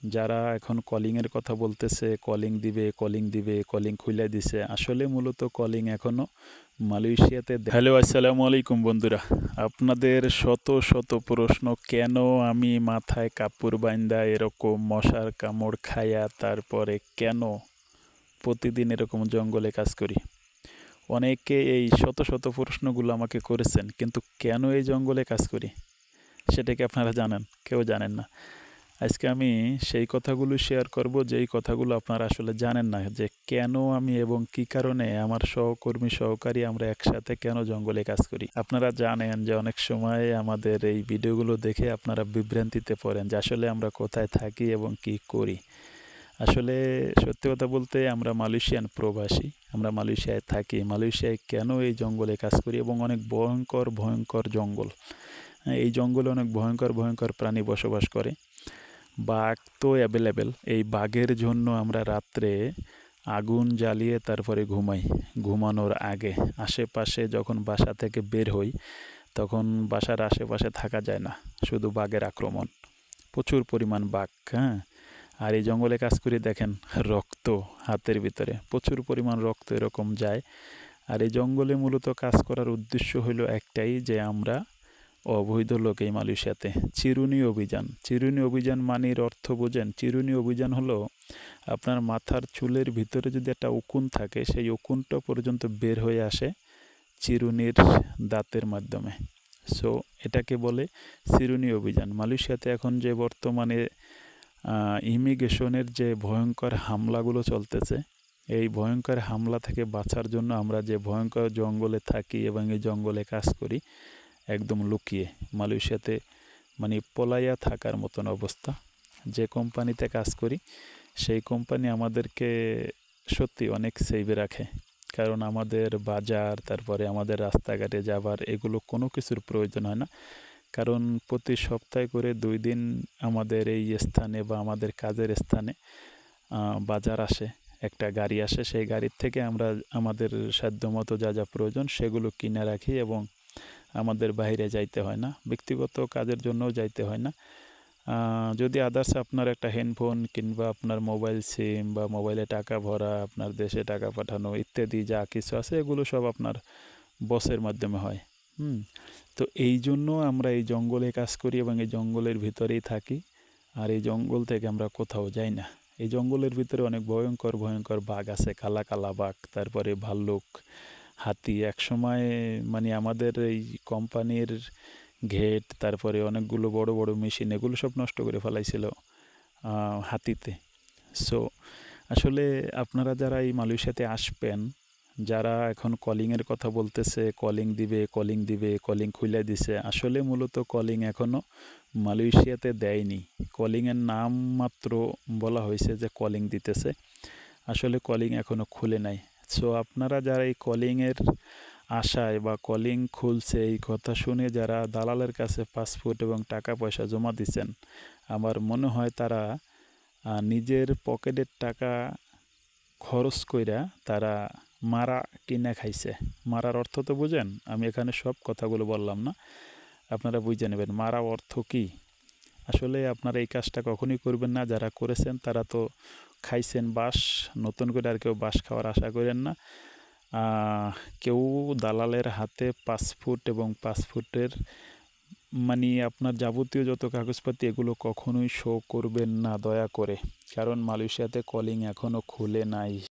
যারা এখন কলিংয়ের কথা বলতেছে, কলিং দিবে, কলিং খুইলা দিছে, আসলে মূলত কলিং এখনও মালয়েশিয়াতে হ্যালো, আসসালামু আলাইকুম বন্ধুরা। আপনাদের শত শত প্রশ্ন, কেন আমি মাথায় কাপড় বাইন্দা এরকম মশার কামড় খায়া, তারপরে কেন প্রতিদিন এরকম জঙ্গলে কাজ করি। অনেকে এই শত শত প্রশ্নগুলো আমাকে করেছেন, কিন্তু কেন এই জঙ্গলে কাজ করি সেটা কি আপনারা জানেন? কেউ জানেন না। আজকে আমি সেই কথাগুলো শেয়ার করব, যেই কথাগুলো আপনারা আসলে জানেন না, যে কেন আমি এবং কি কারণে আমার সহকারী আমরা একসাথে কেন জঙ্গলে কাজ করি। আপনারা জানেন যে অনেক সময় আমাদের এই ভিডিওগুলো দেখে আপনারা বিভ্রান্তিতে পড়েন যে আসলে আমরা কোথায় থাকি এবং কি করি। আসলে সত্যি কথা বলতে আমরা মালয়েশিয়ান প্রবাসী, আমরা মালয়েশিয়ায় থাকি। মালয়েশিয়ায় কেন এই জঙ্গলে কাজ করি, এবং অনেক ভয়ঙ্কর ভয়ঙ্কর জঙ্গল। এই জঙ্গলে অনেক ভয়ঙ্কর ভয়ঙ্কর প্রাণী বসবাস করে। বাঘ তো অ্যাভেলেবেল। এই বাঘের জন্য আমরা রাত্রে আগুন জ্বালিয়ে তারপরে ঘুমাই। ঘুমানোর আগে আশেপাশে যখন বাসা থেকে বের হই, তখন বাসার আশেপাশে থাকা যায় না, শুধু বাঘের আক্রমণ। প্রচুর পরিমাণ বাঘ। হ্যাঁ, আর এই জঙ্গলে কাজ করে দেখেন, রক্ত হাতের ভিতরে প্রচুর পরিমাণ রক্ত এরকম যায়। আর এই জঙ্গলে মূলত কাজ করার উদ্দেশ্য হলো একটাই, যে আমরা অবৈধ লোক এই মালয়েশিয়াতে। চিরুনি অভিযান মানের অর্থ বোঝেন? চিরুনি অভিযান হলো আপনার মাথার চুলের ভিতরে যদি একটা উকুন থাকে, সেই উকুনটা পর্যন্ত বের হয়ে আসে চিরুনির দাঁতের মাধ্যমে। সো এটাকে বলে চিরুনি অভিযান। মালয়েশিয়াতে এখন যে বর্তমানে ইমিগ্রেশনের যে ভয়ঙ্কর হামলাগুলো চলতেছে, এই ভয়ঙ্কর হামলা থেকে বাঁচার জন্য আমরা যে ভয়ঙ্কর জঙ্গলে থাকি এবং এই জঙ্গলে কাজ করি একদম লুকিয়ে। মালয়েশিয়াতে মানে পলাইয়া থাকার মতন অবস্থা। যে কোম্পানিতে কাজ করি সেই কোম্পানি আমাদেরকে সত্যি অনেক সেভে রাখে, কারণ আমাদের বাজার, তারপরে আমাদের রাস্তাঘাটে যাবার, এগুলো কোনো কিছুর প্রয়োজন হয় না। কারণ প্রতি সপ্তাহে করে 2 দিন আমাদের এই স্থানে বা আমাদের কাজের স্থানে বাজার আসে, একটা গাড়ি আসে। সেই গাড়ির থেকে আমরা আমাদের সাধ্যমতো যা যা প্রয়োজন সেগুলো কিনে রাখি, এবং আমাদের বাইরে যাইতে হয় না, ব্যক্তিগত কাজের জন্যও যাইতে হয় না। যদি আদার্স আপনার একটা হ্যান্ডফোন কিংবা আপনার মোবাইল সিম বা মোবাইলে টাকা ভরা, আপনার দেশে টাকা পাঠানো ইত্যাদি যা কিছু আছে, এগুলো সব আপনার বসের মাধ্যমে হয়। তো এই জন্য আমরা এই জঙ্গলে কাজ করি এবং এই জঙ্গলের ভিতরেই থাকি। আর এই জঙ্গল থেকে আমরা কোথাও যাই না। এই জঙ্গলের ভিতরে অনেক ভয়ঙ্কর ভয়ঙ্কর বাঘ আছে, কালা কালা বাঘ, তারপরে ভাল্লুক, হাতি। একসময় মানে আমাদের এই কোম্পানির ঘেট, তারপরে অনেকগুলো বড় বড় মেশিন, এগুলো সব নষ্ট করে ফেলাইছিল হাতিতে। সো আসলে আপনারা যারা এই মালয়েশিয়াতে আসবেন, যারা এখন কলিংয়ের কথা বলতেছে, কলিং দিবে, কলিং খুলে দিছে, আসলে মূলত কলিং এখনও মালয়েশিয়াতে দেয়নি। কলিংয়ের নাম মাত্র বলা হয়েছে যে কলিং দিতেছে, আসলে কলিং এখনও খুলে নাই। সো আপনারা যারা এই কলিংয়ের আশায় বা কলিং খুলছে এই কথা শুনে যারা দালালের কাছে পাসপোর্ট এবং টাকা পয়সা জমা দিচ্ছেন, আমার মনে হয় তারা নিজের পকেটের টাকা খরচ কইরা তারা মারা কিনা খাইছে। মারার অর্থ তো বুঝেন? আমি এখানে সব কথাগুলো বললাম না, আপনারা বুঝে নেবেন মারা অর্থ কি। আসলে আপনারা এই কাজটা কখনোই করবেন না। যারা করেছেন তারা তো খাইছেন বাঁশ, নতুন করে আর কেউ বাঁশ খাওয়ার আশা করেন না। কেউ দালালের হাতে পাসপোর্ট এবং পাসপোর্টের মানে আপনার যাবতীয় যত কাগজপাতি, এগুলো কখনোই শো করবেন না দয়া করে, কারণ মালয়েশিয়াতে কলিং এখনও খুলে নাই।